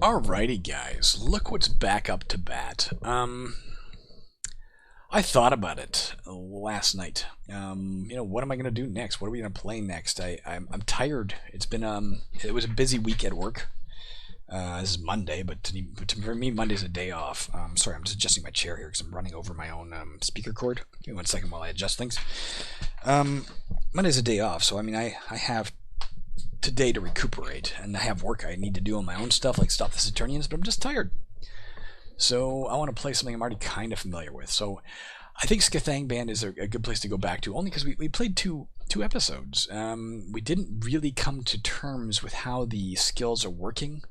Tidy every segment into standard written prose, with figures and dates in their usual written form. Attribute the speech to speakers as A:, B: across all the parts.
A: Alrighty, guys, look what's back up to bat. I thought about it last night. What am I gonna do next? What are we gonna play next? I'm tired. It's been it was a busy week at work. This is Monday, but for me, Monday's a day off. Sorry, I'm just adjusting my chair here because I'm running over my own speaker cord. Give me 1 second while I adjust things. Monday's a day off, so I mean, I have today to recuperate, and I have work I need to do on my own stuff, like stop the Saturnians, but I'm just tired. So I want to play something I'm already kind of familiar with. So I think sCthangband is a good place to go back to, only because we played two episodes. We didn't really come to terms with how the skills are working,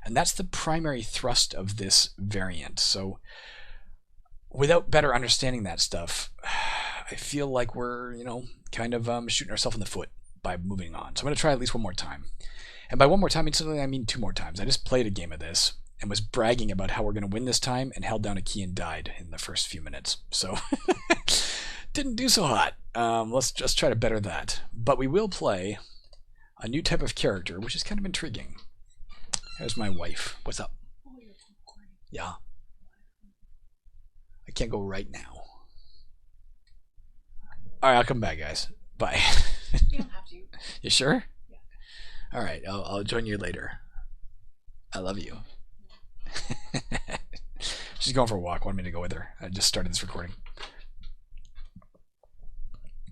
A: and that's the primary thrust of this variant. So without better understanding that stuff, I feel like we're, kind of shooting ourselves in the foot by moving on. So I'm going to try at least one more time. And by one more time, I mean 2 more times. I just played a game of this and was bragging about how we're going to win this time and held down a key and died in the first few minutes. So didn't do so hot. Let's just try to better that. But we will play a new type of character, which is kind of intriguing. There's my wife. What's up? Yeah. I can't go right now. Alright, I'll come back, guys. Bye.
B: You don't have to.
A: You sure?
B: Yeah.
A: Alright, I'll join you later. I love you. She's going for a walk. Wanted me to go with her. I just started this recording.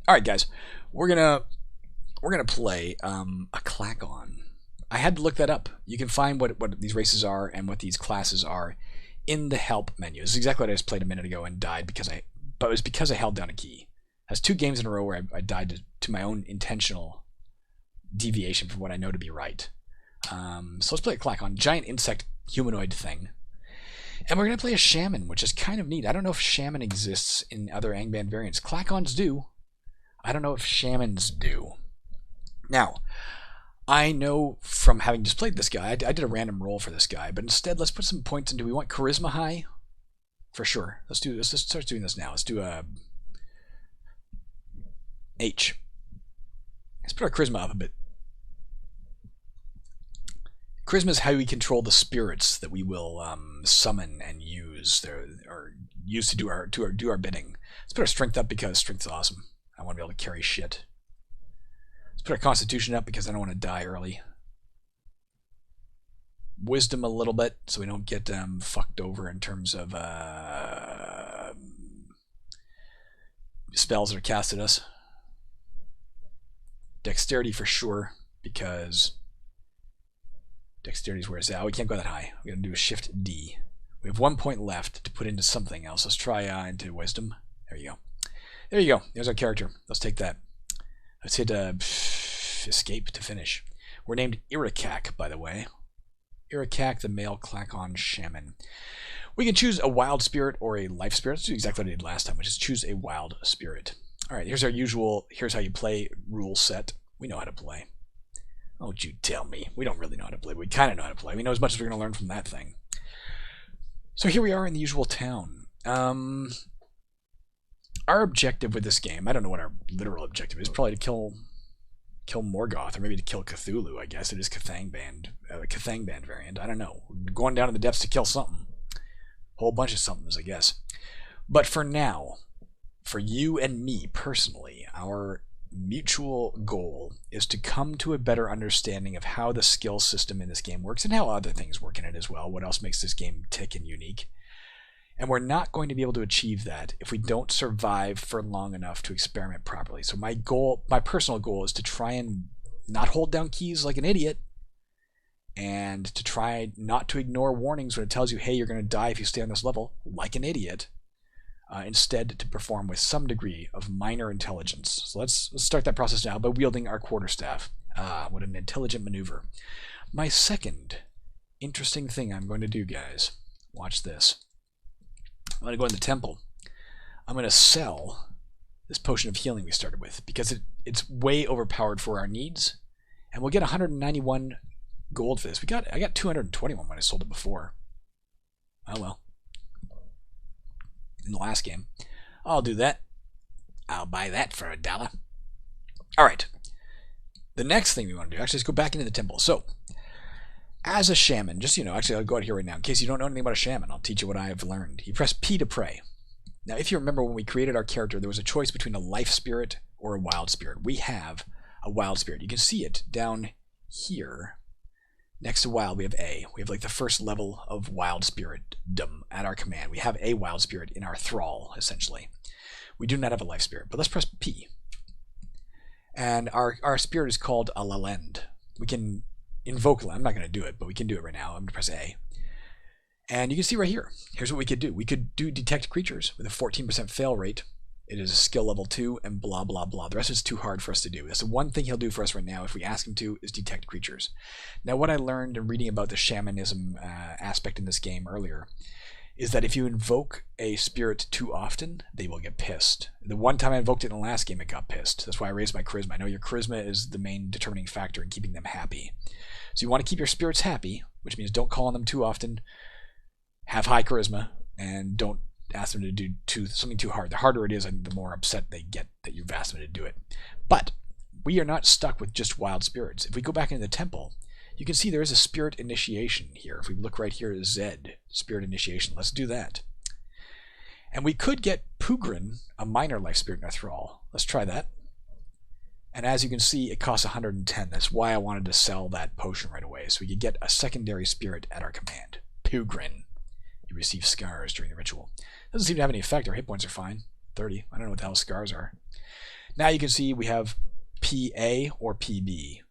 A: Alright, guys. We're gonna play a Klackon. I had to look that up. You can find what these races are and what these classes are in the help menu. This is exactly what I just played a minute ago and died but it was because I held down a key. That's 2 games in a row where I died to my own intentional deviation from what I know to be right. So let's play a Klackon, giant insect humanoid thing. And we're going to play a Shaman, which is kind of neat. I don't know if Shaman exists in other Angband variants. Klackons do. I don't know if Shamans do. Now, I know from having just played this guy, I did a random roll for this guy, but instead let's put some points into, we want Charisma high? For sure. Let's start doing this now. Let's do a H. Let's put our Charisma up a bit. Charisma is how we control the spirits that we will summon and use, or use to do our bidding. Let's put our Strength up because Strength's awesome. I want to be able to carry shit. Let's put our Constitution up because I don't want to die early. Wisdom a little bit so we don't get fucked over in terms of spells that are cast at us. Dexterity for sure, because dexterity is where it's at. Oh, we can't go that high. We're going to do a Shift D. We have 1 point left to put into something else. Let's try into Wisdom. There you go. There you go. There's our character. Let's take that. Let's hit Escape to finish. We're named Irakak, by the way. Irakak, the male Klackon Shaman. We can choose a wild spirit or a life spirit. Let's do exactly what I did last time, which is choose a wild spirit. Alright, here's our usual, here's how you play rule set. We know how to play. Don't you tell me. We don't really know how to play, but we kind of know how to play. We know as much as we're going to learn from that thing. So here we are in the usual town. Our objective with this game, I don't know what our literal objective is, probably to kill Morgoth, or maybe to kill Cthulhu, I guess. It is sCthangband variant. I don't know. We're going down in the depths to kill something. Whole bunch of somethings, I guess. But for now, for you and me personally, our mutual goal is to come to a better understanding of how the skill system in this game works and how other things work in it as well. What else makes this game tick and unique? And we're not going to be able to achieve that if we don't survive for long enough to experiment properly. So my personal goal is to try and not hold down keys like an idiot, and to try not to ignore warnings when it tells you, hey, you're going to die if you stay on this level, like an idiot. Instead, to perform with some degree of minor intelligence. So let's start that process now by wielding our quarterstaff. What an intelligent maneuver. My second interesting thing I'm going to do, guys, watch this. I'm going to go in the temple. I'm going to sell this potion of healing we started with, because it's way overpowered for our needs, and we'll get 191 gold for this. I got 221 when I sold it before. Oh well. In the last game. I'll do that. I'll buy that for $1. Alright. The next thing we want to do, actually, is go back into the temple. So, As a shaman, just, actually I'll go out here right now. In case you don't know anything about a shaman, I'll teach you what I have learned. You press P to pray. Now, if you remember when we created our character, there was a choice between a life spirit or a wild spirit. We have a wild spirit. You can see it down here. Next to wild, we have A. We have like the first level of wild spiritdom at our command. We have a wild spirit in our thrall, essentially. We do not have a life spirit, but let's press P. And our spirit is called a Lalend. We can invoke, I'm not going to do it, but we can do it right now. I'm going to press A. And you can see right here, here's what we could do. We could do detect creatures with a 14% fail rate. It is a skill level 2 and blah, blah, blah. The rest is too hard for us to do. That's the one thing he'll do for us right now if we ask him to is detect creatures. Now, what I learned in reading about the shamanism aspect in this game earlier is that if you invoke a spirit too often, they will get pissed. The one time I invoked it in the last game, it got pissed. That's why I raised my charisma. I know your charisma is the main determining factor in keeping them happy. So you want to keep your spirits happy, which means don't call on them too often, have high charisma, and don't ask them to do something too hard. The harder it is, and the more upset they get that you've asked them to do it. But we are not stuck with just wild spirits. If we go back into the temple, you can see there is a spirit initiation here. If we look right here, Z, spirit initiation. Let's do that. And we could get Pugrin, a minor life spirit in our thrall. Let's try that. And as you can see, it costs 110. That's why I wanted to sell that potion right away, so we could get a secondary spirit at our command. Pugrin. You receive scars during the ritual. Doesn't seem to have any effect. Our hit points are fine. 30. I don't know what the hell scars are. Now you can see we have PA or PB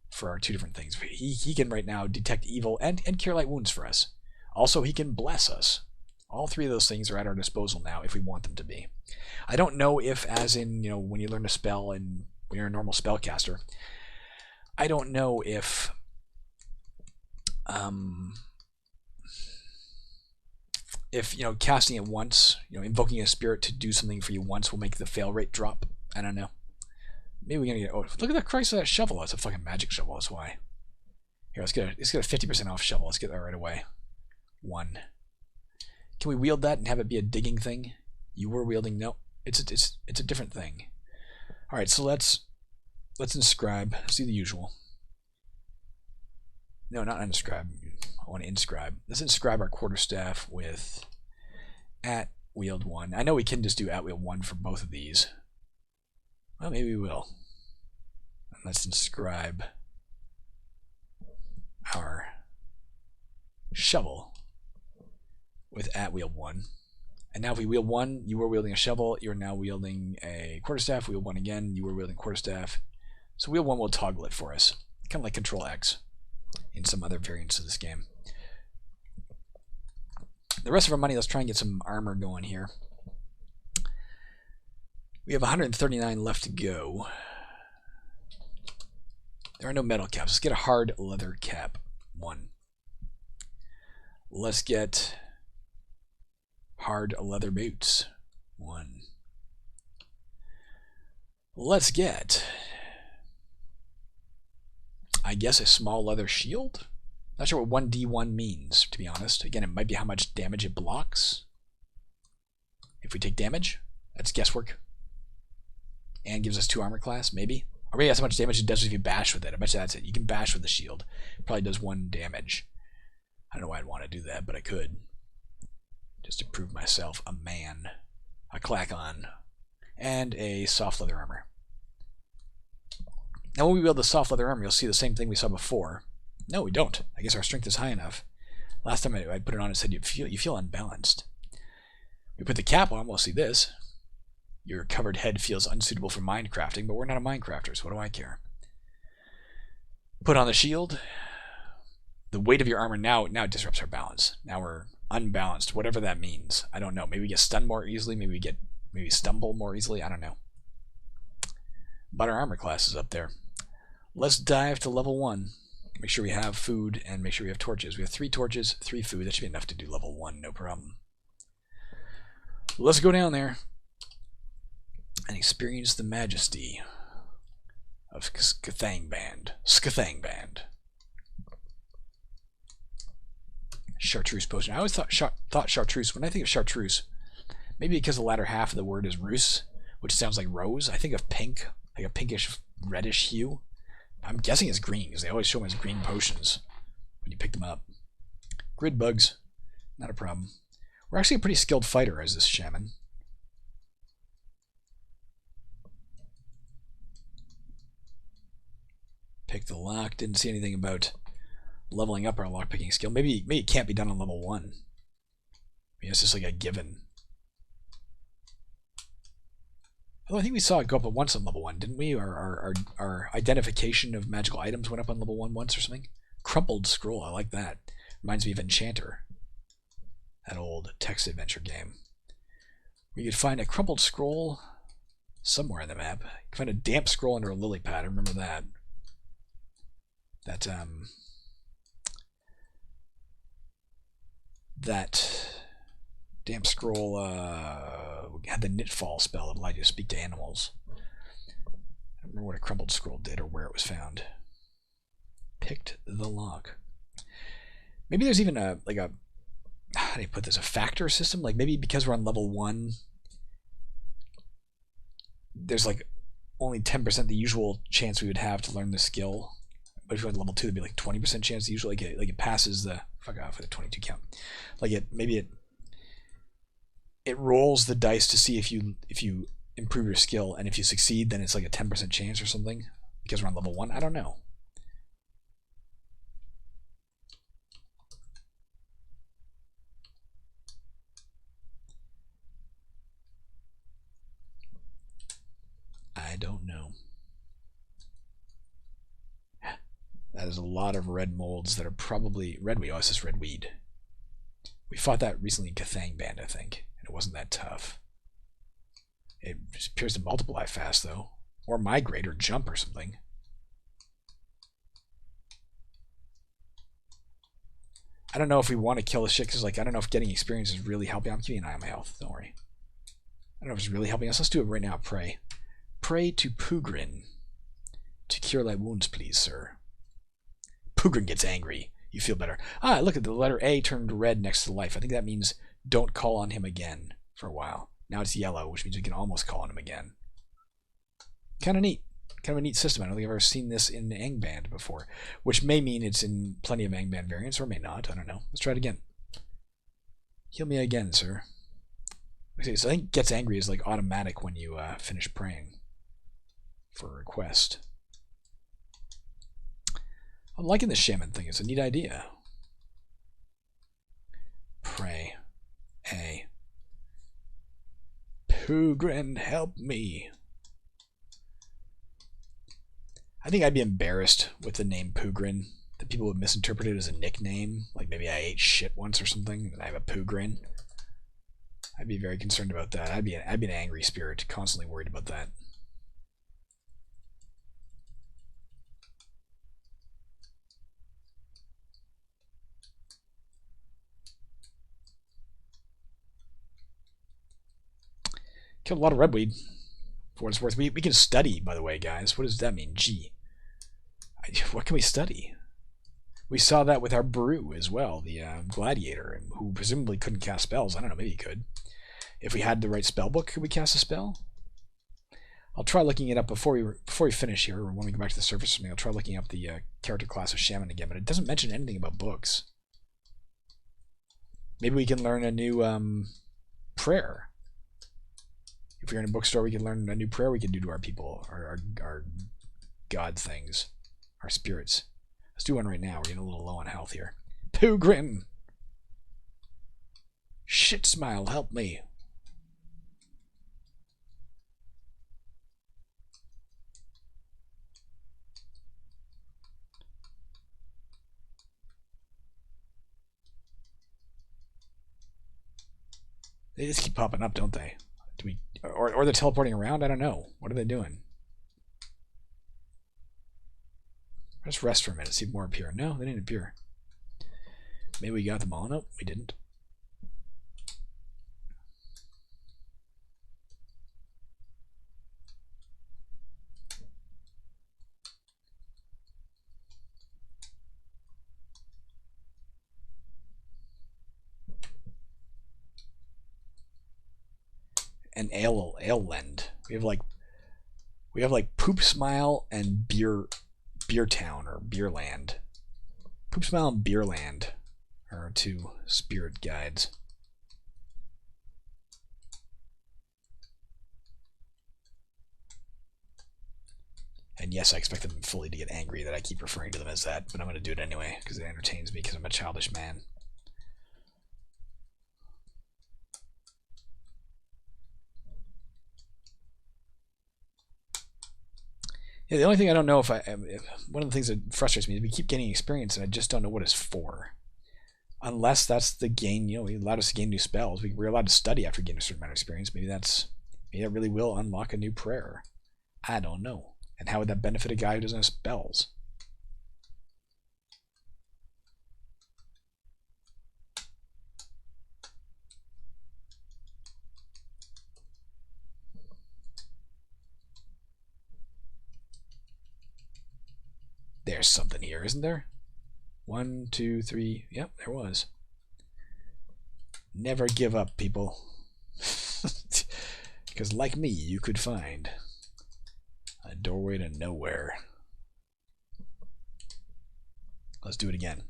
A: for our two different things. He can right now detect evil and cure light wounds for us. Also, he can bless us. All three of those things are at our disposal now if we want them to be. I don't know if, as in, when you learn a spell and when you're a normal spellcaster, I don't know if casting it once, invoking a spirit to do something for you once will make the fail rate drop. I don't know. Maybe we're gonna get. Oh, look at the price of that shovel. That's a fucking magic shovel. That's why. Here, let's get a 50% off shovel. Let's get that right away. 1. Can we wield that and have it be a digging thing? You were wielding. No, it's a different thing. All right, so let's inscribe. Let's do the usual. No, not unscribe. I want to inscribe. Let's inscribe our quarterstaff with at wield 1. I know we can just do at wield 1 for both of these. Well, maybe we will. Let's inscribe our shovel with at wield 1. And now if we wield 1, you were wielding a shovel, you're now wielding a quarterstaff. Wield 1 again, you were wielding quarterstaff. So wield 1 will toggle it for us. Kind of like Control X in some other variants of this game. The rest of our money, let's try and get some armor going here. We have 139 left to go. There are no metal caps. Let's get a hard leather cap. 1. Let's get hard leather boots. 1. Let's get, I guess, a small leather shield? Not sure what 1d1 means, to be honest. Again, it might be how much damage it blocks. If we take damage, that's guesswork. And gives us 2 armor class, maybe. Or maybe that's how much damage it does if you bash with it. I bet you that's it. You can bash with the shield. It probably does 1 damage. I don't know why I'd want to do that, but I could. Just to prove myself a man. A Klackon. And a soft leather armor. Now when we build the soft leather armor, you'll see the same thing we saw before. No, we don't. I guess our strength is high enough. Last time I put it on, it said you feel unbalanced. We put the cap on, we'll see this. Your covered head feels unsuitable for Minecrafting, but we're not a Minecrafter, so what do I care? Put on the shield. The weight of your armor now disrupts our balance. Now we're unbalanced, whatever that means. I don't know. Maybe we get stunned more easily. Maybe we stumble more easily. I don't know. But our armor class is up there. Let's dive to level 1. Make sure we have food and make sure we have torches. We have 3 torches, 3 food. That should be enough to do level 1, no problem. Let's go down there and experience the majesty of sCthangband. sCthangband. Chartreuse potion. I always thought chartreuse. When I think of chartreuse, maybe because the latter half of the word is ruse, which sounds like rose, I think of pink, like a pinkish reddish hue. I'm guessing it's green because they always show them as green potions. when you pick them up. Grid bugs, not a problem. We're actually a pretty skilled fighter as this shaman. Pick the lock. Didn't see anything about leveling up our lockpicking skill. Maybe it can't be done on level 1. Maybe it's just like a given. Although I think we saw it go up at once on level 1, didn't we? Our identification of magical items went up on level 1 once or something. Crumpled scroll, I like that. Reminds me of Enchanter. That old text adventure game. We could find a crumpled scroll somewhere on the map. You can find a damp scroll under a lily pad. I remember that. That damp scroll had the knitfall spell that allowed you to speak to animals. I don't remember what a crumpled scroll did or where it was found. Picked the lock. Maybe there's even a how do you put this, a factor system? Like maybe because we're on level 1, there's like only 10% the usual chance we would have to learn the skill. But if you're on level 2, there'd be like 20% chance. Usually, like it passes the fuck off with a 22 count. Like it rolls the dice to see if you improve your skill, and if you succeed, then it's like a 10% chance or something. Because we're on level 1, I don't know. I don't know. That is a lot of red molds that are probably redweed. Oh, it's just redweed. We fought that recently in sCthangband, I think, and it wasn't that tough. It just appears to multiply fast, though, or migrate, or jump, or something. I don't know if we want to kill this shit, because like I don't know if getting experience is really helping. I'm keeping an eye on my health. Don't worry. I don't know if it's really helping us. Let's do it right now. Pray. Pray to Pugrin. To cure thy wounds, please, sir. Pugrin gets angry. You feel better. Ah, look at the letter A turned red next to life. I think that means don't call on him again for a while. Now it's yellow, which means we can almost call on him again. Kind of neat. Kind of a neat system. I don't think I've ever seen this in Angband before, which may mean it's in plenty of Angband variants, or may not. I don't know. Let's try it again. Heal me again, sir. Okay, so I think gets angry is like automatic when you finish praying for a request. I'm liking this shaman thing. It's a neat idea. Pray. A. Pugrin, help me. I think I'd be embarrassed with the name Pugrin. That people would misinterpret it as a nickname. Like maybe I ate shit once or something and I have a Pugrin. I'd be very concerned about that. I'd be an angry spirit, constantly worried about that. Killed a lot of redweed, for what it's worth. We can study, by the way, guys. What does that mean? G. What can we study? We saw that with our brew as well, the gladiator, who presumably couldn't cast spells. I don't know, maybe he could. If we had the right spell book, could we cast a spell? I'll try looking it up before we finish here, or when we go back to the surface or something. I'll try looking up the character class of Shaman again, but it doesn't mention anything about books. Maybe we can learn a new prayer. If we're in a bookstore, we can learn a new prayer we can do to our people, our god things, our spirits. Let's do one right now. We're getting a little low on health here. Pugrin! Shit smile, help me. They just keep popping up, don't they? Do we, or they're teleporting around? I don't know. What are they doing? Let's rest for a minute, see if more appear. No, they didn't appear. Maybe we got them all. Nope, we didn't. And Beerland. We have like Poopsmile and Beer Town or Beerland. Poopsmile and Beerland are our two spirit guides. And yes, I expect them fully to get angry that I keep referring to them as that, but I'm going to do it anyway because it entertains me because I'm a childish man. Yeah, the only thing I don't know if one of the things that frustrates me is we keep gaining experience and I just don't know what it's for. Unless that's the gain, it allowed us to gain new spells. We're allowed to study after getting a certain amount of experience. Maybe that really will unlock a new prayer. I don't know. And how would that benefit a guy who doesn't have spells? There's something here, isn't there? 1, 2, 3. Yep, there was. Never give up, people. Because like me, you could find a doorway to nowhere. Let's do it again.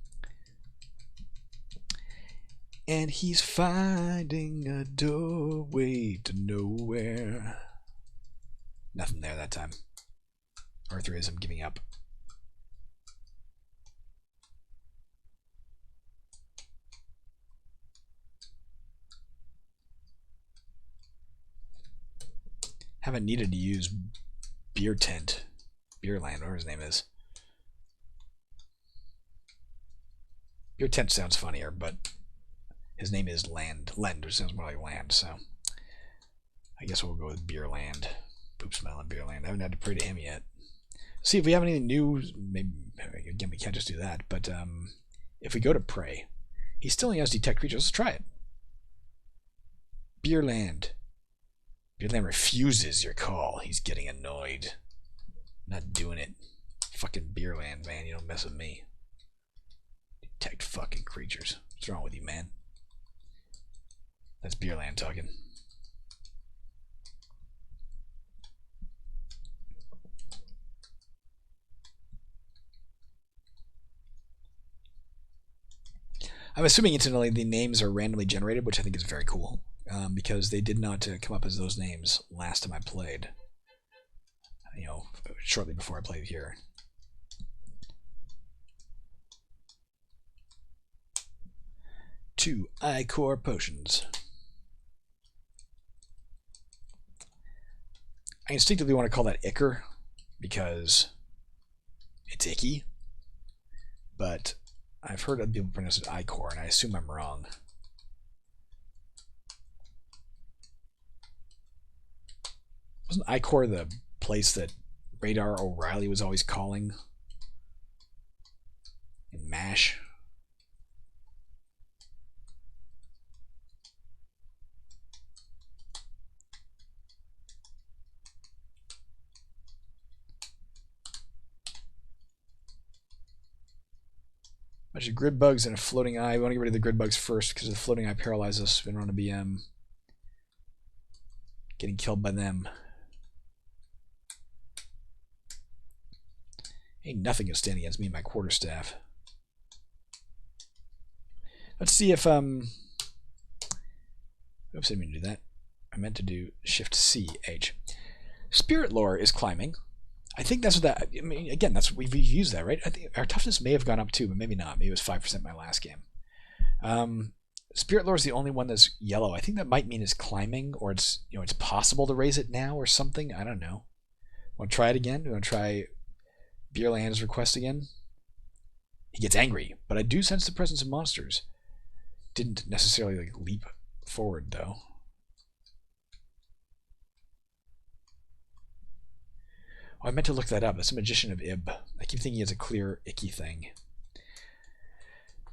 A: And he's finding a doorway to nowhere. Nothing there that time. Or there is, I'm giving up. Haven't needed to use Beerland, whatever his name is. Beer tent sounds funnier, but his name is Lend, which sounds more like land, so I guess we'll go with Beerland. Poopsmile and Beerland. I haven't had to pray to him yet. See if we have anything new. Maybe again we can't just do that, but if we go to pray, he still only has detect creatures. Let's try it. Beerland. Beerland refuses your call. He's getting annoyed. Not doing it. Fucking Beerland, man. You don't mess with me. Detect fucking creatures. What's wrong with you, man? That's Beerland talking. I'm assuming incidentally the names are randomly generated, which I think is very cool, because they did not come up as those names last time I played. Shortly before I played here. Two Ichor potions. I instinctively want to call that Ichor because it's icky, but I've heard other people pronounce it Ichor, and I assume I'm wrong. Wasn't Ichor the place that Radar O'Reilly was always calling in MASH? Bunch of grid bugs and a floating eye. We want to get rid of the grid bugs first because the floating eye paralyzes us. We don't want to be getting killed by them. Ain't nothing gonna stand against me and my quarterstaff. Let's see if oops, I didn't mean to do that. I meant to do Shift C H. Spirit lore is climbing. I think that's what that. I mean, again, that's we've used that, right? I think our toughness may have gone up too, but maybe not. Maybe it was 5% my last game. Spirit lore is the only one that's yellow. I think that might mean it's climbing, or it's it's possible to raise it now, or something. I don't know. Want to try it again? Do you want to try Beerland's request again? He gets angry, but I do sense the presence of monsters. Didn't necessarily leap forward though. Oh, I meant to look that up. That's a Magician of Ib. I keep thinking it's a clear, icky thing.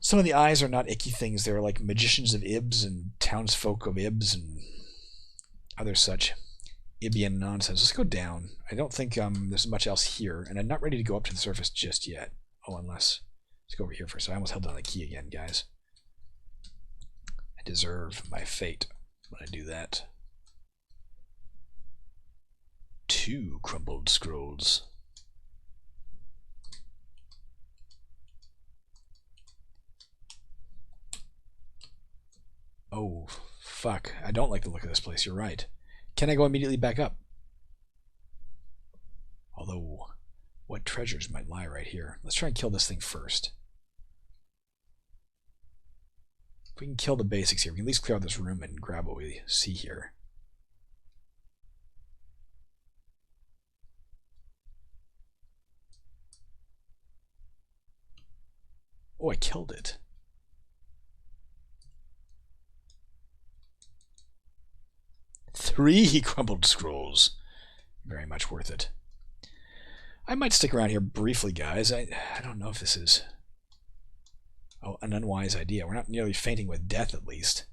A: Some of the eyes are not icky things. They're like Magicians of Ibs and Townsfolk of Ibs and other such Ibian nonsense. Let's go down. I don't think there's much else here, and I'm not ready to go up to the surface just yet. Oh, unless... Let's go over here first. I almost held down the key again, guys. I deserve my fate when I do that. 2 crumpled scrolls. fuck. I don't like the look of this place, you're right. Can I go immediately back up? Although, what treasures might lie right here? Let's try and kill this thing first. If we can kill the basics here, we can at least clear out this room and grab what we see here. Oh, I killed it. Three crumbled scrolls. Very much worth it. I might stick around here briefly, guys. I don't know if this is an unwise idea. We're not nearly fainting with death, at least.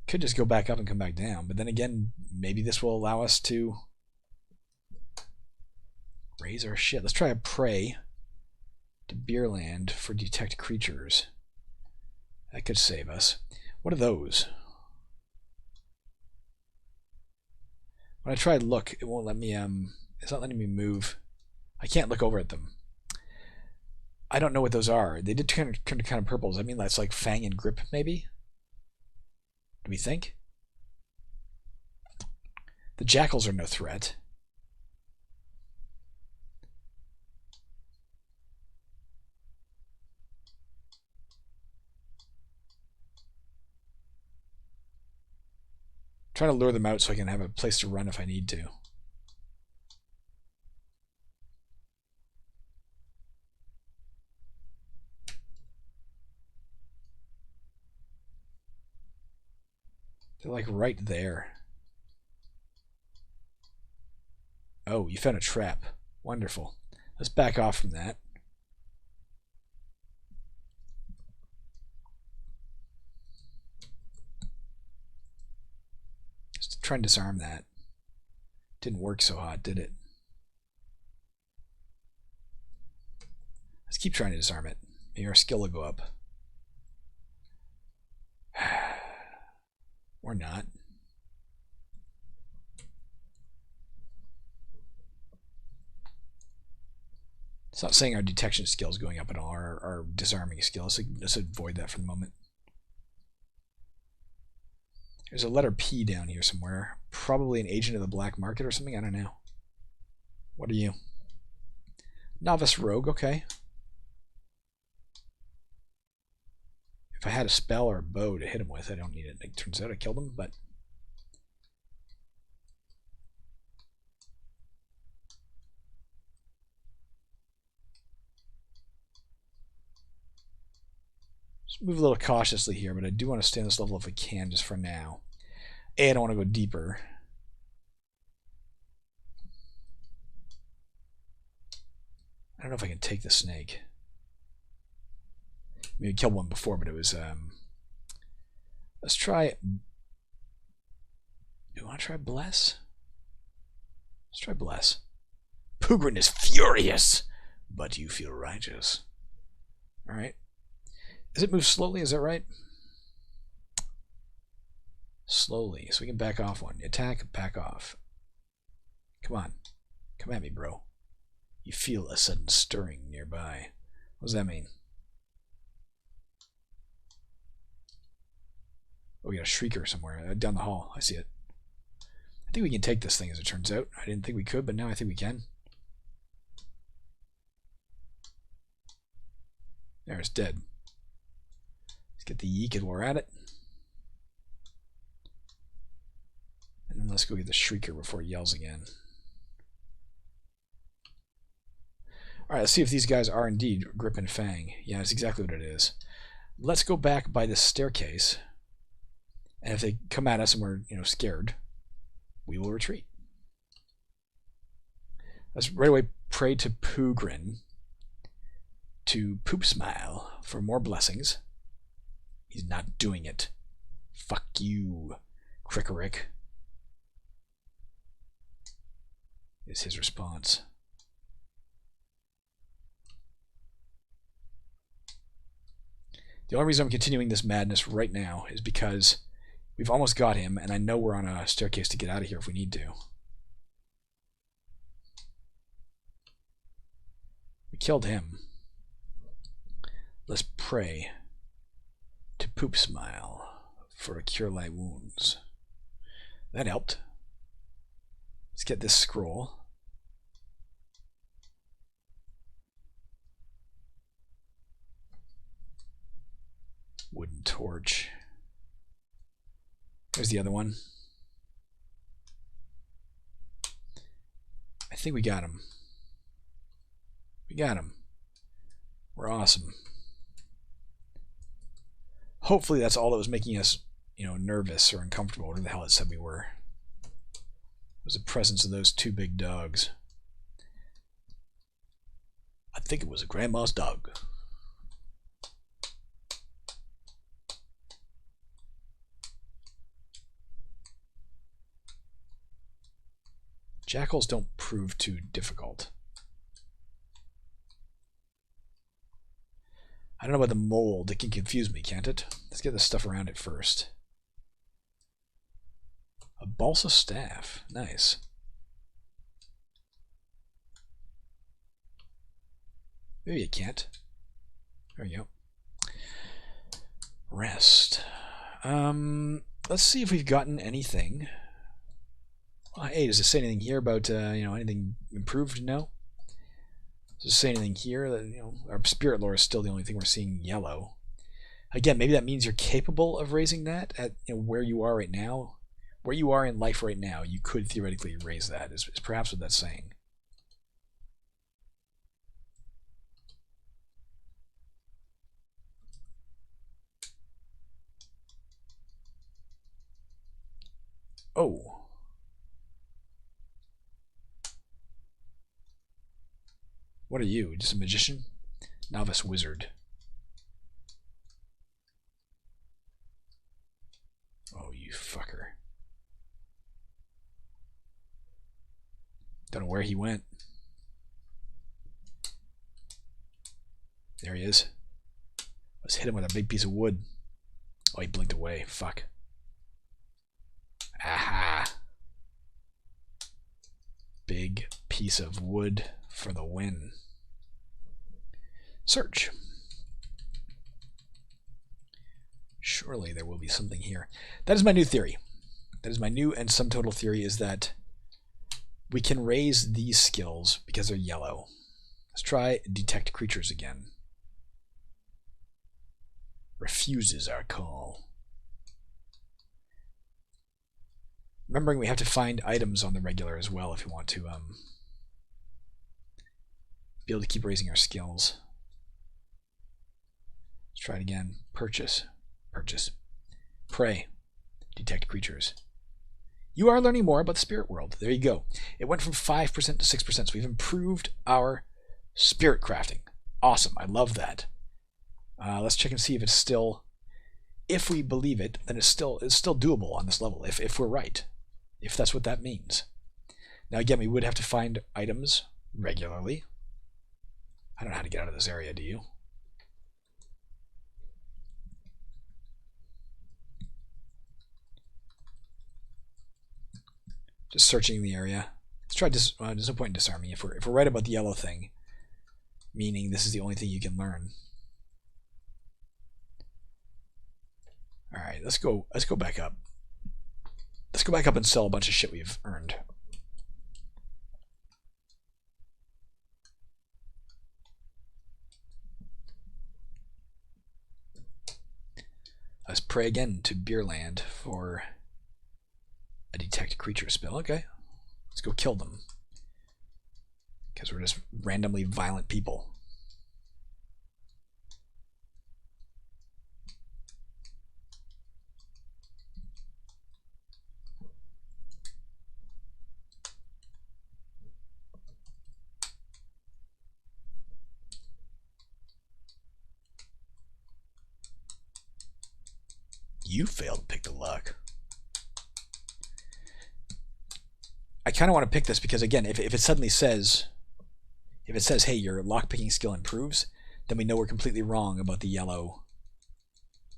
A: Could just go back up and come back down, but then again, maybe this will allow us to raise our shit. Let's try a pray to Beerland for detect creatures. That could save us. What are those? When I try look, it won't let me, it's not letting me move. I can't look over at them. I don't know what those are. They did turn kind of purple. Does that mean that's like Fang and Grip, maybe? Do we think? The jackals are no threat. Trying to lure them out so I can have a place to run if I need to. They're like right there. Oh, you found a trap. Wonderful. Let's back off from that. Just try and disarm that. Didn't work so hot, did it? Let's keep trying to disarm it. Maybe our skill will go up. Or not. It's not saying our detection skill is going up at all, our disarming skill. Let's avoid that for the moment. There's a letter P down here somewhere. Probably an agent of the black market or something. I don't know. What are you? Novice rogue, okay. If I had a spell or a bow to hit him with, I don't need it. It turns out I killed him, but... Just move a little cautiously here, but I do want to stay on this level if I can, just for now. I don't want to go deeper. I don't know if I can take the snake. Maybe killed one before, but it was, let's try... Do you want to try Bless? Let's try Bless. Poogrin is furious, but you feel righteous. Alright. Does it move slowly? Is that right? Slowly. So we can back off one. Attack, back off. Come on. Come at me, bro. You feel a sudden stirring nearby. What does that mean? Oh, we got a shrieker somewhere down the hall. I see it. I think we can take this thing as it turns out. I didn't think we could, but now I think we can. There, it's dead. Let's get the yeek while we're at it. And then let's go get the shrieker before it yells again. Alright, let's see if these guys are indeed Grip and Fang. Yeah, that's exactly what it is. Let's go back by this staircase. And if they come at us and we're, scared, we will retreat. Let's right away pray to Poogrin, to Poopsmile for more blessings. He's not doing it. Fuck you, Crickerick, is his response. The only reason I'm continuing this madness right now is because we've almost got him, and I know we're on a staircase to get out of here if we need to. We killed him. Let's pray to Poopsmile for a cure light wounds. That helped. Let's get this scroll. Wooden torch. There's the other one. I think we got him. We got him. We're awesome. Hopefully that's all that was making us, nervous or uncomfortable, whatever the hell it said we were. It was the presence of those two big dogs. I think it was a grandma's dog. Jackals don't prove too difficult. I don't know about the mold. It can confuse me, can't it? Let's get the stuff around it first. A balsa staff. Nice. Maybe it can't. There we go. Rest. Let's see if we've gotten anything. Hey, does it say anything here about anything improved? No. Does it say anything here that our spirit lore is still the only thing we're seeing yellow? Again, maybe that means you're capable of raising that at where you are right now, where you are in life right now. You could theoretically raise that. Is perhaps what that's saying. Oh. What are you? Just a magician? Novice wizard. Oh, you fucker. Don't know where he went. There he is. Let's hit him with a big piece of wood. Oh, he blinked away. Fuck. Aha. Big piece of wood for the win. Search. Surely there will be something here. That is my new theory. That is my new and sum total theory, is that we can raise these skills because they're yellow. Let's try detect creatures again. Refuses our call. Remembering we have to find items on the regular as well if we want to be able to keep raising our skills. Let's try it again. Purchase. Purchase. Pray. Detect creatures. You are learning more about the spirit world. There you go. It went from 5% to 6%. So we've improved our spirit crafting. Awesome. I love that. Let's check and see if it's still, if we believe it, then it's still doable on this level, if we're right. If that's what that means. Now again, we would have to find items regularly. I don't know how to get out of this area, do you? Just searching the area. Let's try there's no point in disarming if we're right about the yellow thing, meaning this is the only thing you can learn. All right, let's go back up. Let's go back up and sell a bunch of shit we've earned. Let's pray again to Beerland for a detect creature spell. Okay, let's go kill them. Because we're just randomly violent people. You failed to pick the luck. I kind of want to pick this because, again, if it suddenly says, hey, your lockpicking skill improves, then we know we're completely wrong about the yellow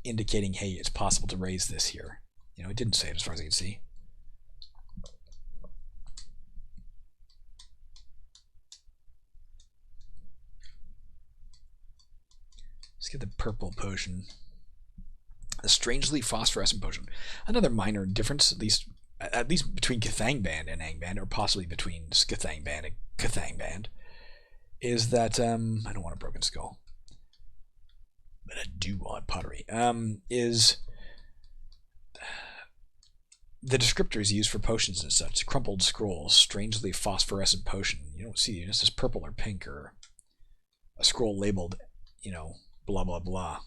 A: indicating, hey, it's possible to raise this here. It didn't say it as far as I can see. Let's get the purple potion. A strangely phosphorescent potion. Another minor difference, at least between sCthangband and Angband, or possibly between sCthangband and sCthangband, is that I don't want a broken skull, but I do want pottery. Is the descriptors used for potions and such. Crumpled scroll, strangely phosphorescent potion. You don't see it. It's just purple or pink, or a scroll labeled, blah blah blah.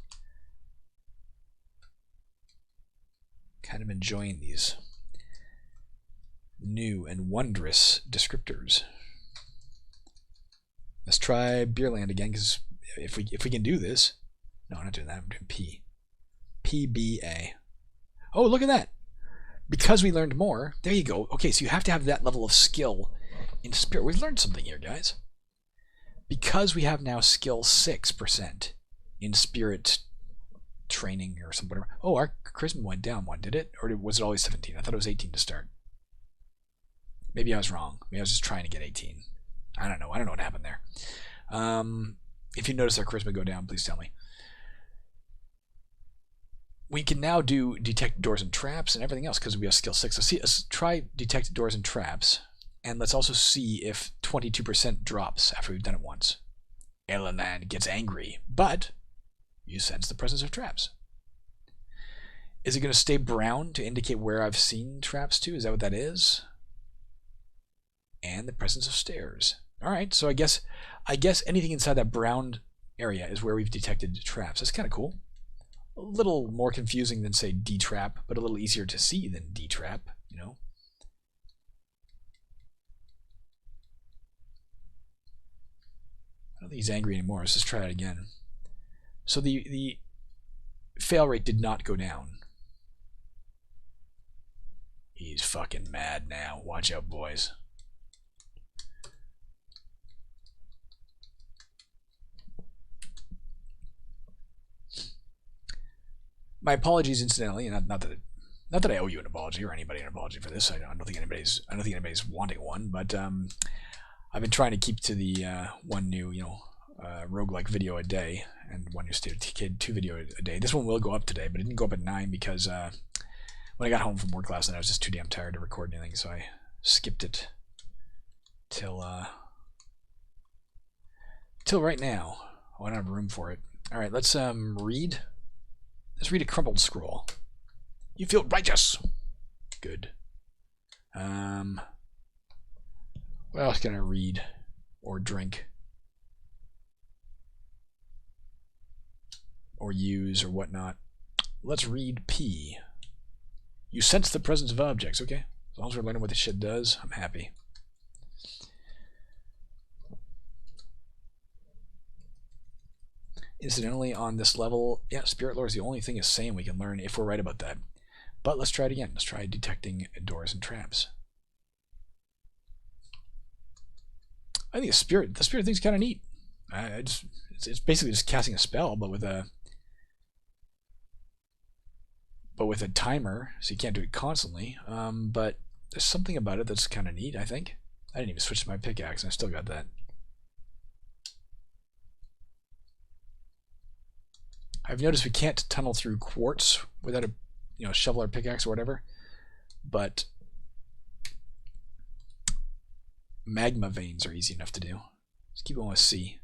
A: Kind of enjoying these new and wondrous descriptors. Let's try Beerland again, because if we can do this. No, I'm not doing that. I'm doing P. PBA. Oh, look at that. Because we learned more. There you go. Okay, so you have to have that level of skill in spirit. We've learned something here, guys. Because we have now skill 6% in spirit training or something. Whatever. Oh, our charisma went down one, did it? Or was it always 17? I thought it was 18 to start. Maybe I was wrong. Maybe I was just trying to get 18. I don't know. I don't know what happened there. If you notice our charisma go down, please tell me. We can now do detect doors and traps and everything else because we have skill 6. Let's try detect doors and traps, and let's also see if 22% drops after we've done it once. Beerland gets angry, but you sense the presence of traps. Is it going to stay brown to indicate where I've seen traps to? Is that what that is? And the presence of stairs. All right, so I guess anything inside that brown area is where we've detected traps. That's kind of cool. A little more confusing than, say, D-trap, but a little easier to see than D-trap, I don't think he's angry anymore. Let's just try it again. So the fail rate did not go down. He's fucking mad now. Watch out, boys. My apologies, incidentally. Not that I owe you an apology or anybody an apology for this. I don't think anybody's wanting one. But I've been trying to keep to the one new roguelike video a day and one new State of Kid 2 video a day. This one will go up today, but it didn't go up at 9 because when I got home from work last night, I was just too damn tired to record anything, so I skipped it till right now. Oh, I don't have room for it. All right, let's read. Let's read a crumpled scroll. You feel righteous. Good. What else can I read or drink or use or whatnot? Let's read P. You sense the presence of objects. Okay. As long as we're learning what this shit does, I'm happy. Incidentally, on this level, yeah, Spirit Lore is the only thing is saying we can learn if we're right about that. But let's try it again. Let's try detecting doors and traps. I think the spirit thing's kind of neat. It's basically just casting a spell, but with a timer, so you can't do it constantly. But there's something about it that's kind of neat, I think. I didn't even switch to my pickaxe, and I still got that. I've noticed we can't tunnel through quartz without a shovel or pickaxe or whatever, but magma veins are easy enough to do. Let's keep going with C.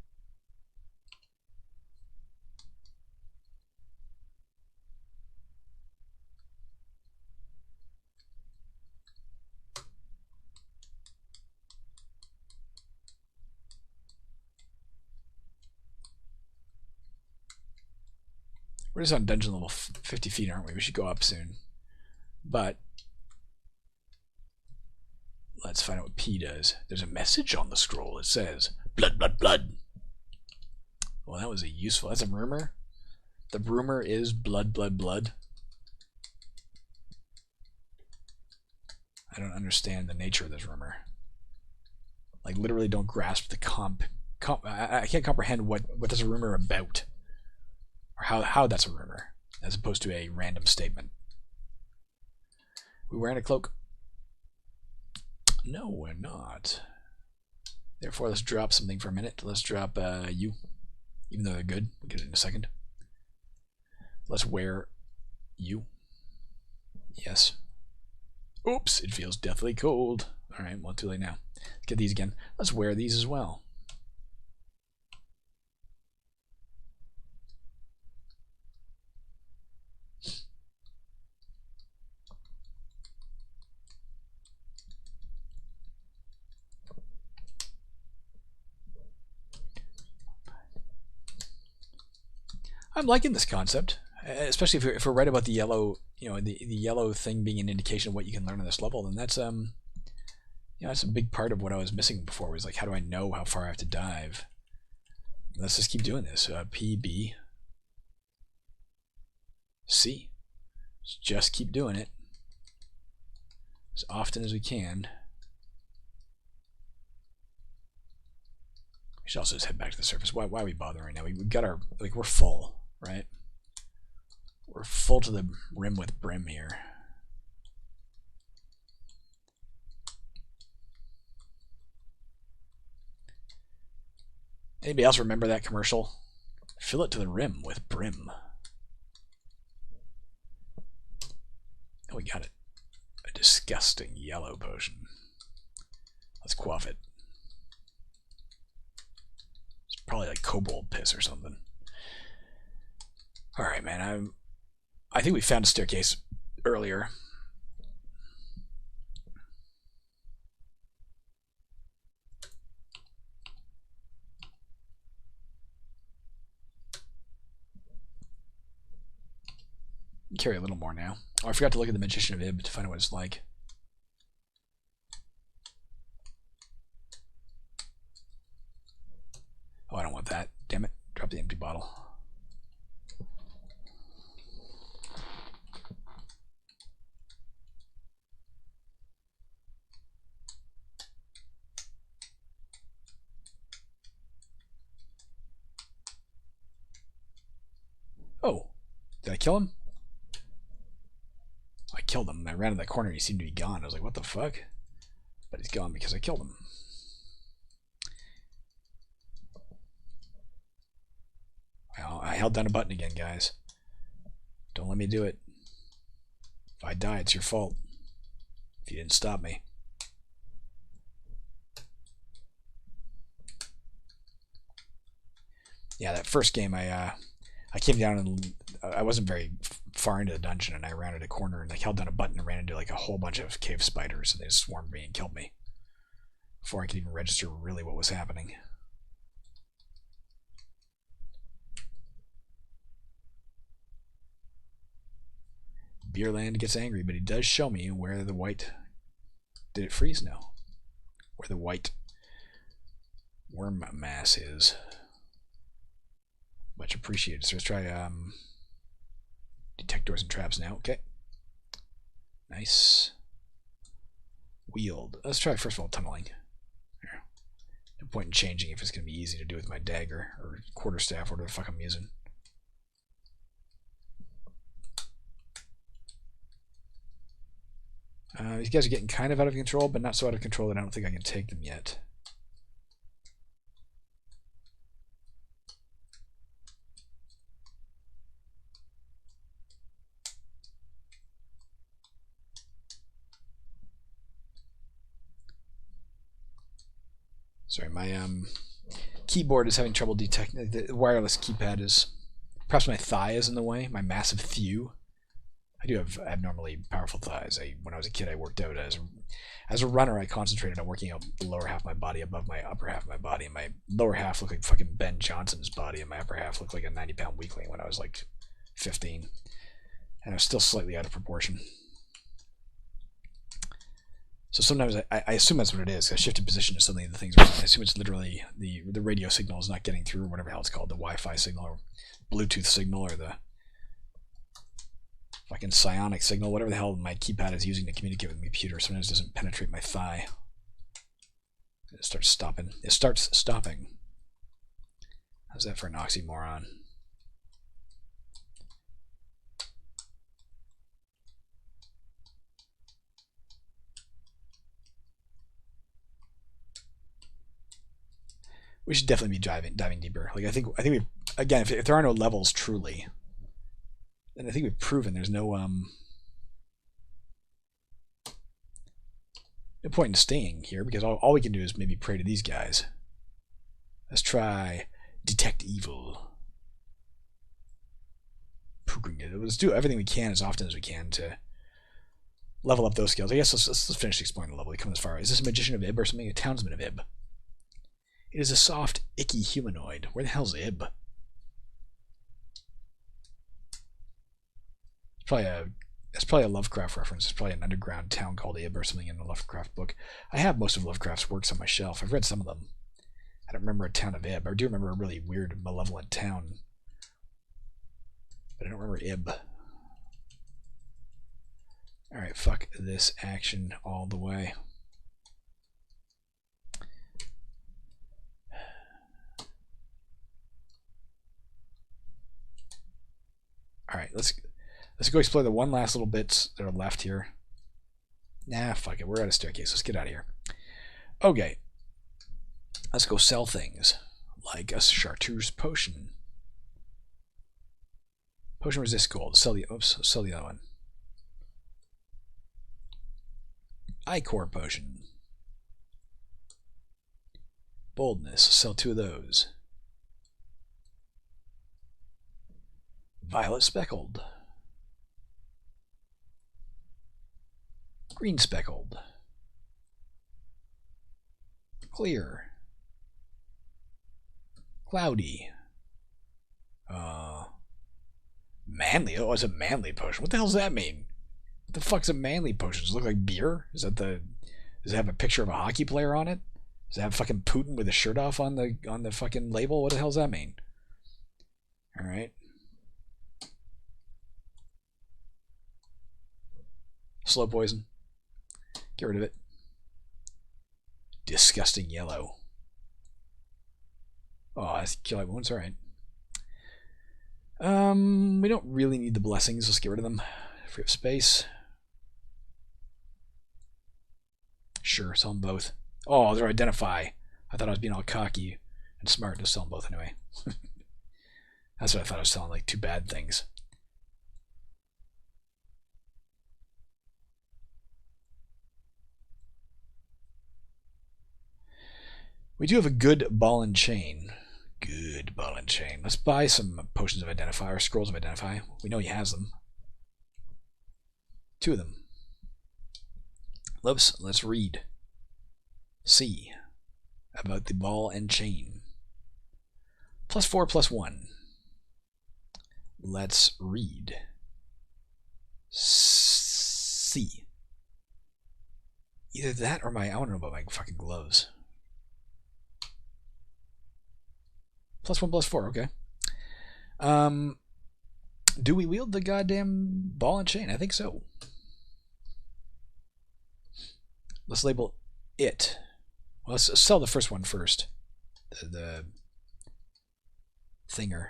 A: We're just on dungeon level 50 feet, aren't we? We should go up soon. But let's find out what P does. There's a message on the scroll. It says, blood, blood, blood. Well, that was a useful... That's a rumor. The rumor is blood, blood, blood. I don't understand the nature of this rumor. Like, literally don't grasp the I can't comprehend what this a rumor about. Or how that's a rumor, as opposed to a random statement. We wearing a cloak? No, we're not. Therefore, let's drop something for a minute. Let's drop you, even though they're good. We'll get it in a second. Let's wear You. Yes. Oops, it feels deathly cold. Alright, well, too late now. Let's get these again. Let's wear these as well. I'm liking this concept, especially if we're right about the yellow, the yellow thing being an indication of what you can learn on this level. Then that's that's a big part of what I was missing before. Was like, how do I know how far I have to dive? Let's just keep doing this. P B C. Let's just keep doing it as often as we can. We should also just head back to the surface. Why are we bothering right now? We've got our, we're full, right? We're full to the rim with brim here. Anybody else remember that commercial? Fill it to the rim with brim. Oh, we got it. A disgusting yellow potion. Let's quaff it. It's probably like kobold piss or something. Alright, man. I think we found a staircase earlier. Carry a little more now. Oh, I forgot to look at the Magician of Ib to find out what it's like. Oh, I don't want that. Damn it. Drop the empty bottle. Oh, did I kill him? I killed him. I ran in that corner and he seemed to be gone. I was like, what the fuck? But he's gone because I killed him. Well, I held down a button again, guys. Don't let me do it. If I die, it's your fault. If you didn't stop me. Yeah, that first game, I came down and I wasn't very far into the dungeon, and I ran at a corner and I held down a button and ran into like a whole bunch of cave spiders, and they just swarmed me and killed me before I could even register really what was happening. Beerland gets angry, but he does show me where the white... Did it freeze? No. Where the white worm mass is. Much appreciated. So let's try detect doors and traps now. Okay. Nice. Wield. Let's try first of all tunneling. Here. No point in changing if it's going to be easy to do with my dagger or quarterstaff, whatever the fuck I'm using. These guys are getting kind of out of control, but not so out of control that I don't think I can take them yet. Sorry, my keyboard is having trouble detecting. The wireless keypad is... Perhaps my thigh is in the way, my massive thew. I do have abnormally powerful thighs. When I was a kid, I worked out as a runner. I concentrated on working out the lower half of my body above my upper half of my body. And my lower half looked like fucking Ben Johnson's body, and my upper half looked like a 90-pound weakling when I was like 15. And I was still slightly out of proportion. So sometimes I assume that's what it is. I shifted position to suddenly the things are... I assume it's literally the radio signal is not getting through, or whatever the hell it's called, the Wi-Fi signal or Bluetooth signal or the fucking psionic signal, whatever the hell my keypad is using to communicate with my computer. Sometimes it doesn't penetrate my thigh. It starts stopping. It starts stopping. How's that for an oxymoron? We should definitely be diving deeper. Like I think we again, if there are no levels truly, And I think we've proven there's no point in staying here, because all we can do is maybe pray to these guys. Let's try detect evil. Let's do everything we can as often as we can to level up those skills. I guess let's finish exploring the level. We come this far. Is this a magician of Ib or something? A townsman of Ib. It is a soft, icky humanoid. Where the hell's Ib? It's probably a Lovecraft reference. It's probably an underground town called Ib or something in the Lovecraft book. I have most of Lovecraft's works on my shelf. I've read some of them. I don't remember a town of Ib. I do remember a really weird, malevolent town, but I don't remember Ib. Alright, fuck this action all the way. Alright, let's go explore the one last little bits that are left here. Nah, fuck it. We're at a staircase. Let's get out of here. Okay. Let's go sell things. Like a chartreuse potion. Potion resist gold. Sell the other one. Ichor potion. Boldness. Sell 2 of those. Violet speckled. Green speckled. Clear. Cloudy. Manly. Oh, it's a manly potion. What the hell does that mean? What the fuck's a manly potion? Does it look like beer? Does it have a picture of a hockey player on it? Does it have fucking Putin with his shirt off on the fucking label? What the hell does that mean? Alright. Slow poison. Get rid of it. Disgusting yellow. Oh, that's kill wounds. Alright. We don't really need the blessings. Let's get rid of them. Free up space. Sure, sell them both. Oh, they're identify. I thought I was being all cocky and smart to sell them both anyway. That's what I thought I was selling, like 2 bad things. We do have a good ball and chain. Good ball and chain. Let's buy some potions of identify or scrolls of identify. We know he has them. 2 of them. Let's read. See about the ball and chain. +4, +1. Let's read. See. Either that or I don't know about my fucking gloves. +1, +4, okay. Do we wield the goddamn ball and chain? I think so. Let's label it. Well, let's sell the first one first. The thinger.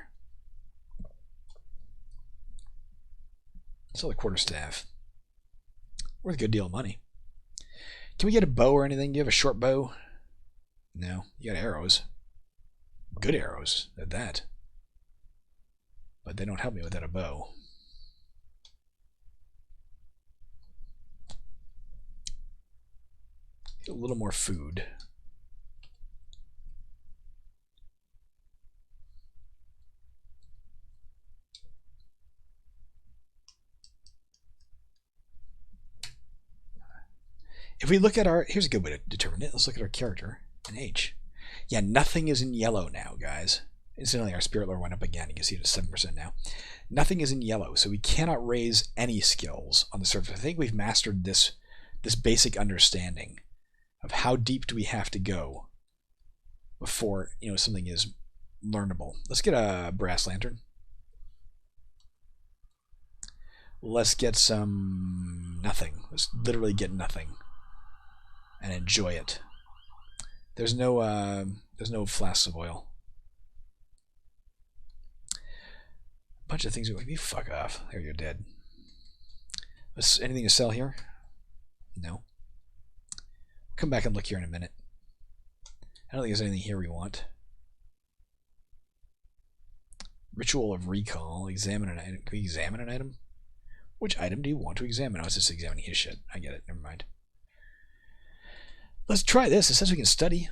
A: Sell the quarterstaff. Worth a good deal of money. Can we get a bow or anything? Do you have a short bow? No. You got arrows. Good arrows at that. But they don't help me without a bow. Get a little more food. If we look at our... Here's a good way to determine it. Let's look at our character and age. Yeah, nothing is in yellow now, guys. Incidentally, our spirit lore went up again. You can see it's 7% now. Nothing is in yellow, so we cannot raise any skills on the surface. I think we've mastered this basic understanding of how deep do we have to go before something is learnable. Let's get a brass lantern. Let's get some nothing. Let's literally get nothing and enjoy it. There's no flasks of oil. A bunch of things are like, you fuck off. There, you're dead. Anything to sell here? No. Come back and look here in a minute. I don't think there's anything here we want. Ritual of recall. Examine an item. Can we examine an item? Which item do you want to examine? I was just examining his shit. I get it. Never mind. Let's try this. It says we can study.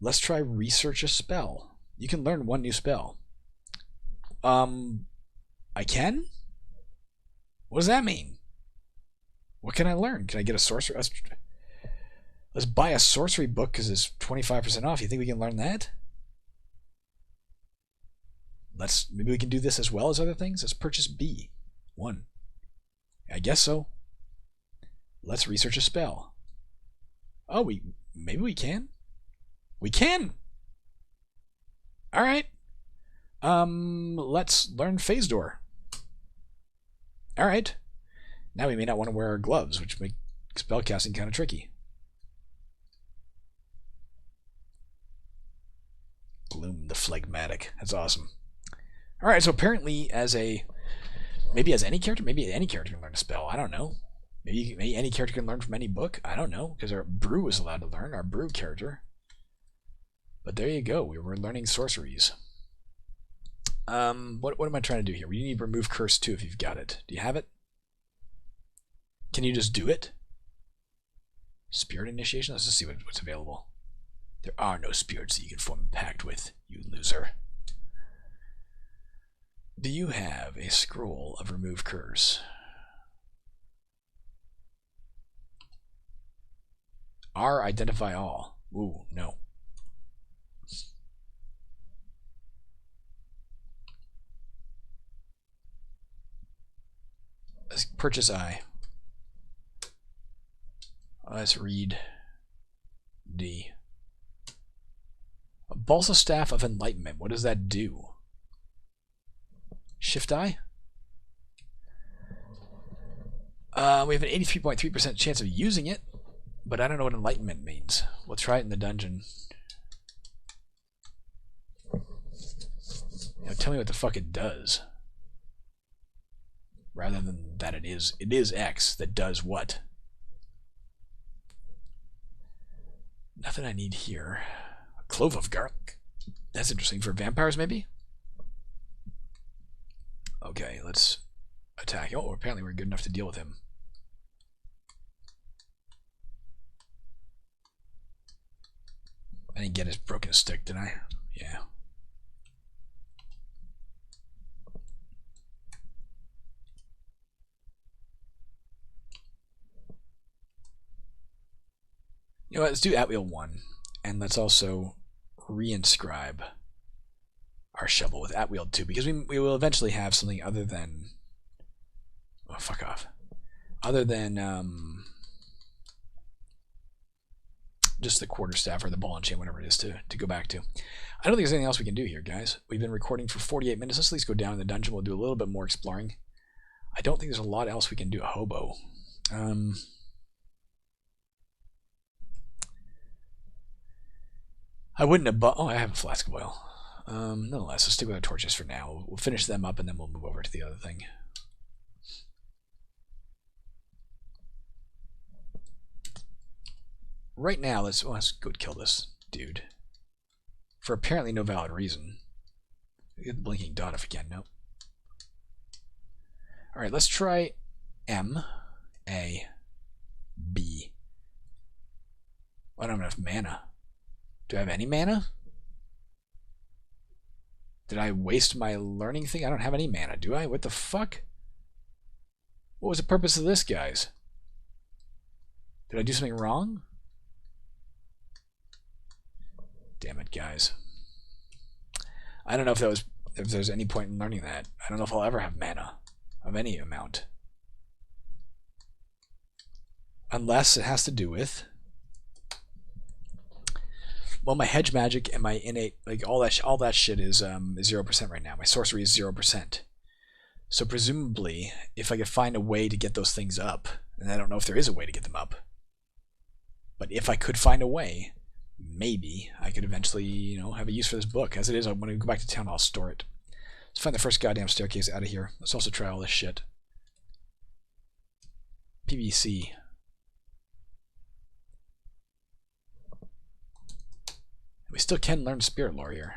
A: Let's try research a spell. You can learn one new spell. I can? What does that mean? What can I learn? Can I get a sorcery? Let's buy a sorcery book because it's 25% off. You think we can learn that? Maybe we can do this as well as other things. Let's purchase B. 1. I guess so. Let's research a spell. Oh, maybe we can. We can. All right. Let's learn Phase Door. All right. Now we may not want to wear our gloves, which make spellcasting kind of tricky. Gloom the Phlegmatic. That's awesome. All right, so apparently maybe as any character can learn a spell. I don't know. Maybe any character can learn from any book. I don't know, because our brew is allowed to learn, our brew character. But there you go. We're learning sorceries. What am I trying to do here? We need to remove curse too if you've got it. Do you have it? Can you just do it? Spirit initiation? Let's just see what's available. There are no spirits that you can form a pact with, you loser. Do you have a scroll of remove curse? R identify all. Ooh, no. Let's purchase I. Let's read D. A Balsa Staff of Enlightenment. What does that do? Shift I? We have an 83.3% chance of using it, but I don't know what enlightenment means. We'll try it in the dungeon. Tell me what the fuck it does. Rather than that it is X that does what? Nothing I need here. A clove of garlic. That's interesting. For vampires, maybe? Okay, let's attack. Oh, apparently we're good enough to deal with him. I didn't get his broken stick, did I? Yeah. You know what, let's do at wheel 1, and let's also reinscribe our shovel with at wheel 2, because we will eventually have something other than, oh fuck off, other than just the quarterstaff or the ball and chain, whatever it is, to go back to. I don't think there's anything else we can do here, guys. We've been recording for 48 minutes. Let's at least go down in the dungeon. We'll do a little bit more exploring. I don't think there's a lot else we can do. A hobo. I wouldn't have oh, I have a flask of oil. Nonetheless, let's stick with our torches for now. We'll finish them up and then we'll move over to the other thing. Right now, let's go kill this dude. For apparently no valid reason. Get the blinking dot if we can. Nope. Alright, let's try M, A, B. I don't have enough mana. Do I have any mana? Did I waste my learning thing? I don't have any mana, do I? What the fuck? What was the purpose of this, guys? Did I do something wrong? Damn it, guys. I don't know if there's any point in learning that. I don't know if I'll ever have mana of any amount. Unless it has to do with, well, my hedge magic and my innate, like all that shit is 0% right now. My sorcery is 0%. So presumably, if I could find a way to get those things up, and I don't know if there is a way to get them up, but if I could find a way, maybe I could eventually, you know, have a use for this book. As it is, when I go back to town, I'll store it. Let's find the first goddamn staircase out of here. Let's also try all this shit. PVC. We still can learn spirit lore here.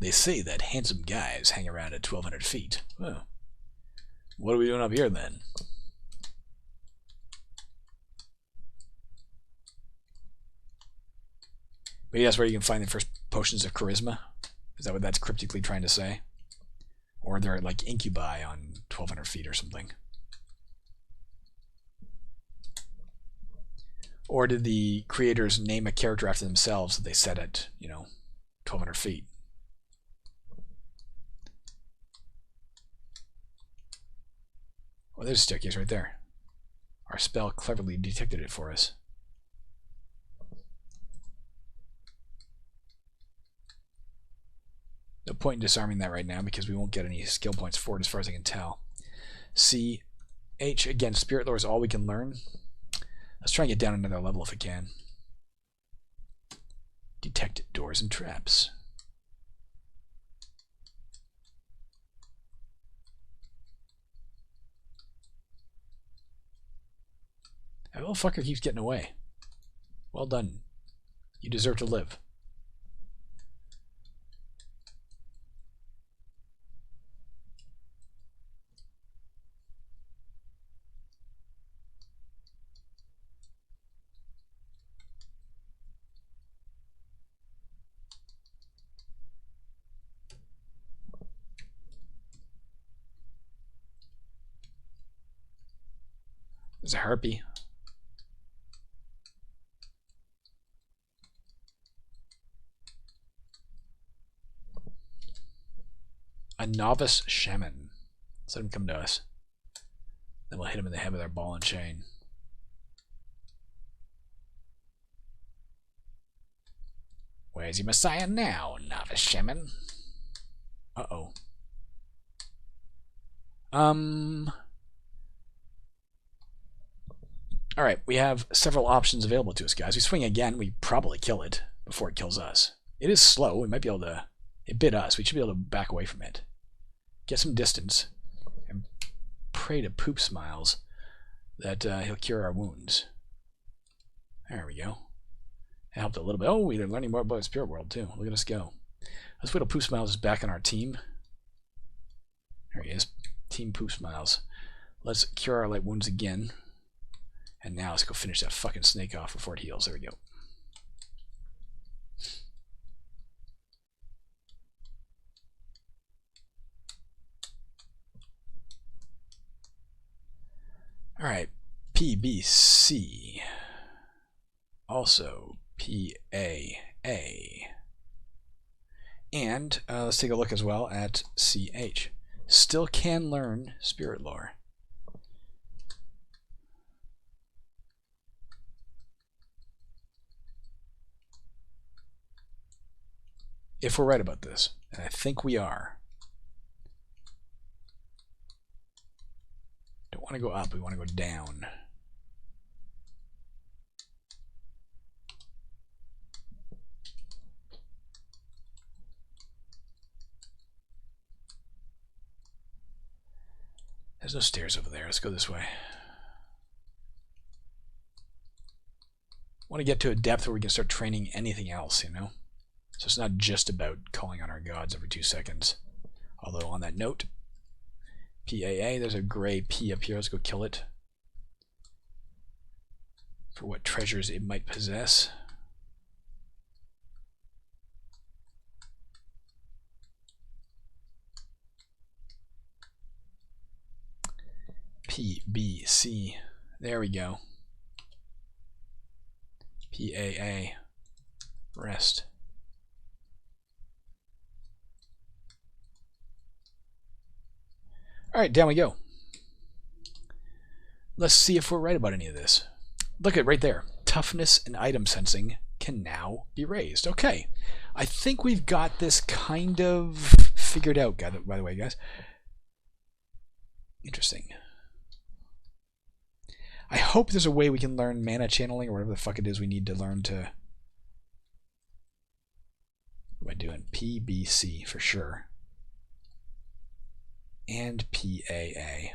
A: They say that handsome guys hang around at 1,200 feet. Well, what are we doing up here then? Maybe that's where you can find the first potions of charisma? Is that what that's cryptically trying to say? Or they're like incubi on 1,200 feet or something. Or did the creators name a character after themselves that they set at, 1,200 feet? Oh, there's a staircase right there. Our spell cleverly detected it for us. No point in disarming that right now because we won't get any skill points for it as far as I can tell. CH, again, Spirit Lore is all we can learn. Let's try and get down another level if we can. Detect doors and traps. That little fucker keeps getting away. Well done. You deserve to live. There's a harpy. A novice shaman. Let's let him come to us. Then we'll hit him in the head with our ball and chain. Where's your messiah now, novice shaman? Uh-oh. Alright, we have several options available to us, guys. We swing again, we probably kill it before it kills us. It is slow, we might be able to... It bit us, we should be able to back away from it. Get some distance, and pray to Poopsmiles that he'll cure our wounds. There we go. It helped a little bit. Oh, we're learning more about the spirit world, too. Look at us go. Let's wait till Poopsmiles is back on our team. There he is. Team Poopsmiles. Let's cure our light wounds again. And now let's go finish that fucking snake off before it heals. There we go. Alright. PBC. Also PAA. And let's take a look as well at CH. Still can learn Spirit Lore. If we're right about this, and I think we are. Don't want to go up, we want to go down. There's no stairs over there. Let's go this way. Want to get to a depth where we can start training anything else, you know? So it's not just about calling on our gods every 2 seconds. Although on that note, PAA, there's a gray P up here. Let's go kill it. For what treasures it might possess. PBC. There we go. PAA. Rest. Alright, down we go. Let's see if we're right about any of this. Look at right there. Toughness and item sensing can now be raised. Okay. I think we've got this kind of figured out, by the way, guys. Interesting. I hope there's a way we can learn mana channeling or whatever the fuck it is we need to learn to... What am I doing? PBC for sure. And PAA.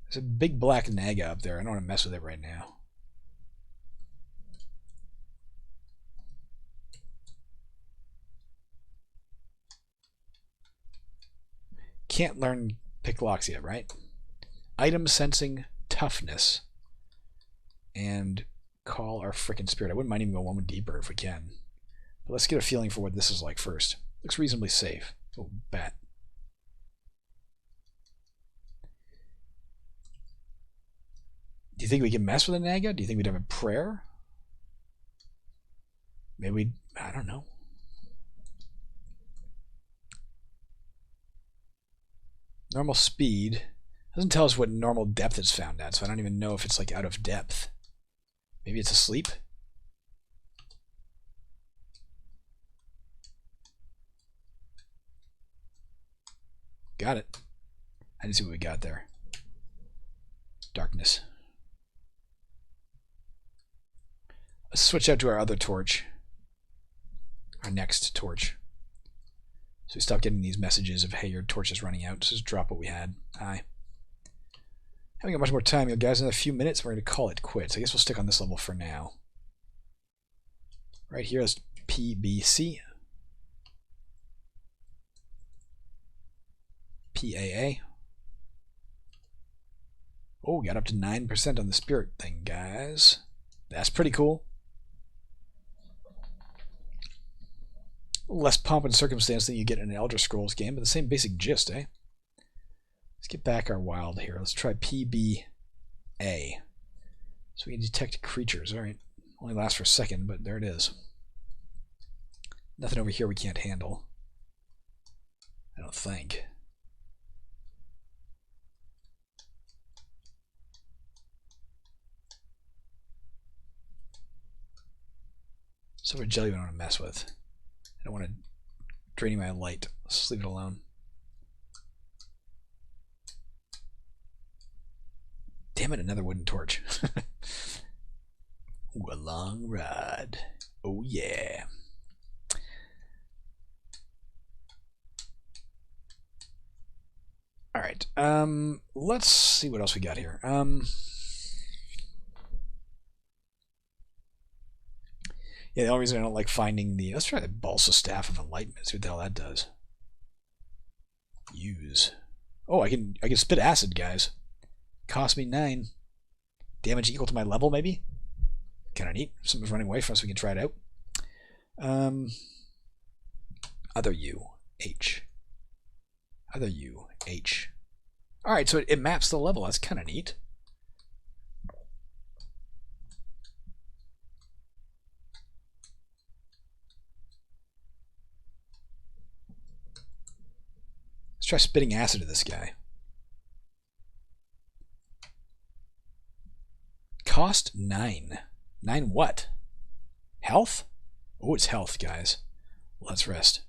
A: There's a big black naga up there. I don't want to mess with it right now. can't learn pick locks yet, right? Item sensing toughness. And call our frickin' spirit. I wouldn't mind even going one deeper if we can. But let's get a feeling for what this is like first. Looks reasonably safe. Oh, bat. Do you think we can mess with a Naga? Do you think we'd have a prayer? Maybe we'd... I don't know. Normal speed. Doesn't tell us what normal depth it's found at, so I don't even know if it's like out of depth. Maybe it's asleep? Got it. I didn't see what we got there. Darkness. Let's switch out to our other torch. Our next torch. So we stop getting these messages of, hey, your torch is running out. Let's just drop what we had. Hi. Haven't got much more time, you guys. In a few minutes, we're going to call it quits. I guess we'll stick on this level for now. Right here is PBC. PAA. Oh, we got up to 9% on the spirit thing, guys. That's pretty cool. Less pomp and circumstance than you get in an Elder Scrolls game, but the same basic gist, eh? Let's get back our wild here. Let's try PBA. So we can detect creatures. Alright. Only lasts for a second, but there it is. Nothing over here we can't handle. I don't think. Silver jelly I don't want to mess with. I don't want to drain my light. Let's just leave it alone. Damn it, another wooden torch. Ooh, a long rod. Oh yeah. Alright, let's see what else we got here. Yeah, the only reason I don't like finding the... Let's try the Balsa Staff of Enlightenment, see what the hell that does. Use. Oh, I can spit acid, guys. Cost me 9. Damage equal to my level, maybe? Kinda neat. Something's running away from us, we can try it out. Other U. H. Other U. H. Alright, so it maps the level. That's kinda neat. Let's try spitting acid at this guy. Cost 9. 9 what? Health? Oh, it's health, guys. Let's rest.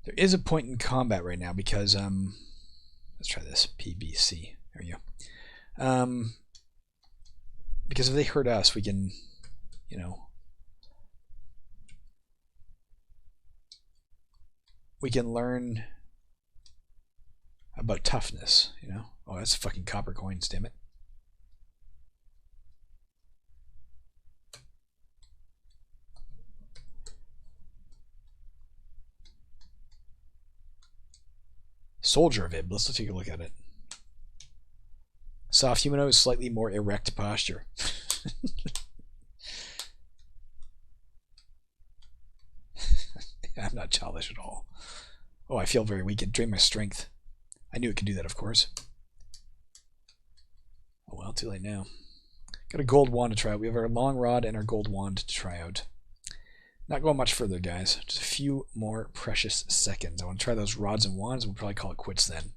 A: There is a point in combat right now because, let's try this, PBC, there we go. Because if they hurt us, we can, you know, we can learn about toughness, you know. Oh, that's fucking copper coins, damn it. Soldier of Ib. Let's take a look at it. Soft humanoid, slightly more erect posture. I'm not childish at all. Oh, I feel very weak. It drained my strength. I knew it could do that, of course. Oh well, too late now. Got a gold wand to try out. We have our long rod and our gold wand to try out. Not going much further, guys. Just a few more precious seconds. I want to try those rods and wands. We'll probably call it quits then.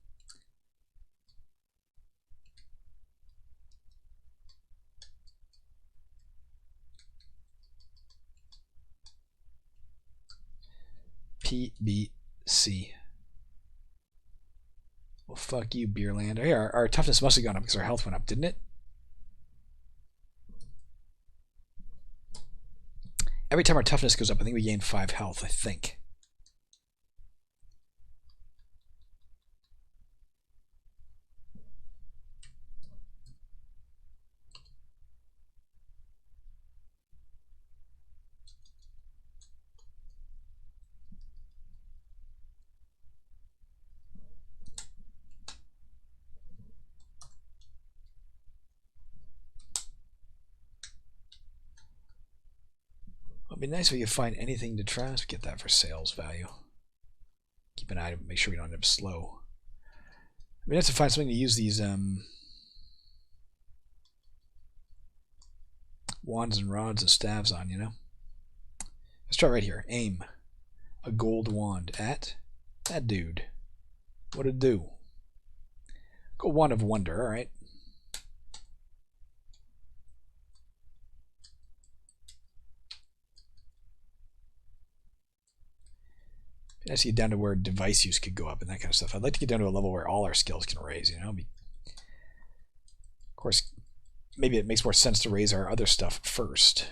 A: PBC. Well, fuck you, Beerland. Hey, our toughness must have gone up because our health went up, didn't it? every time our toughness goes up, I think we gain 5 health, I think. It'd be nice if we could find anything to trust. Get that for sales value. Keep an eye to make sure we don't end up slow. We have to find something to use these wands and rods and staves on, you know? Let's try right here. Aim. A gold wand at that dude. What'd it do? Gold wand of wonder, alright. Nice to get down to where device use could go up and that kind of stuff. I'd like to get down to a level where all our skills can raise, you know? Of course, maybe it makes more sense to raise our other stuff first.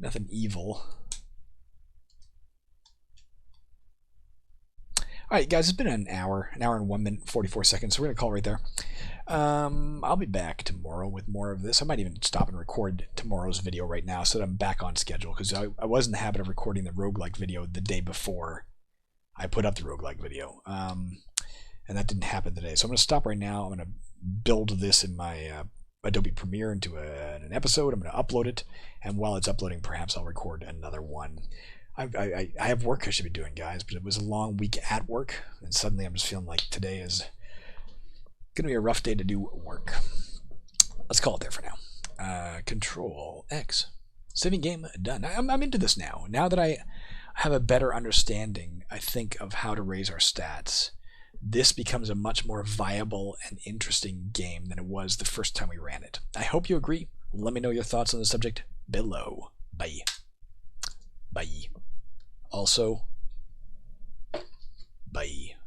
A: Nothing evil. Alright, guys, it's been an hour and 1 minute, 44 seconds, so we're going to call it right there. I'll be back tomorrow with more of this. I might even stop and record tomorrow's video right now so that I'm back on schedule, because I was in the habit of recording the roguelike video the day before I put up the roguelike video. And that didn't happen today. So I'm going to stop right now. I'm going to build this in my Adobe Premiere into an episode. I'm going to upload it, and while it's uploading, perhaps I'll record another one. I have work I should be doing, guys, but it was a long week at work, and suddenly I'm just feeling like today is going to be a rough day to do work. Let's call it there for now. Control X. Saving game done. I'm into this now. Now that I have a better understanding, I think, of how to raise our stats, this becomes a much more viable and interesting game than it was the first time we ran it. I hope you agree. Let me know your thoughts on the subject below. Bye. Bye. Also, bye.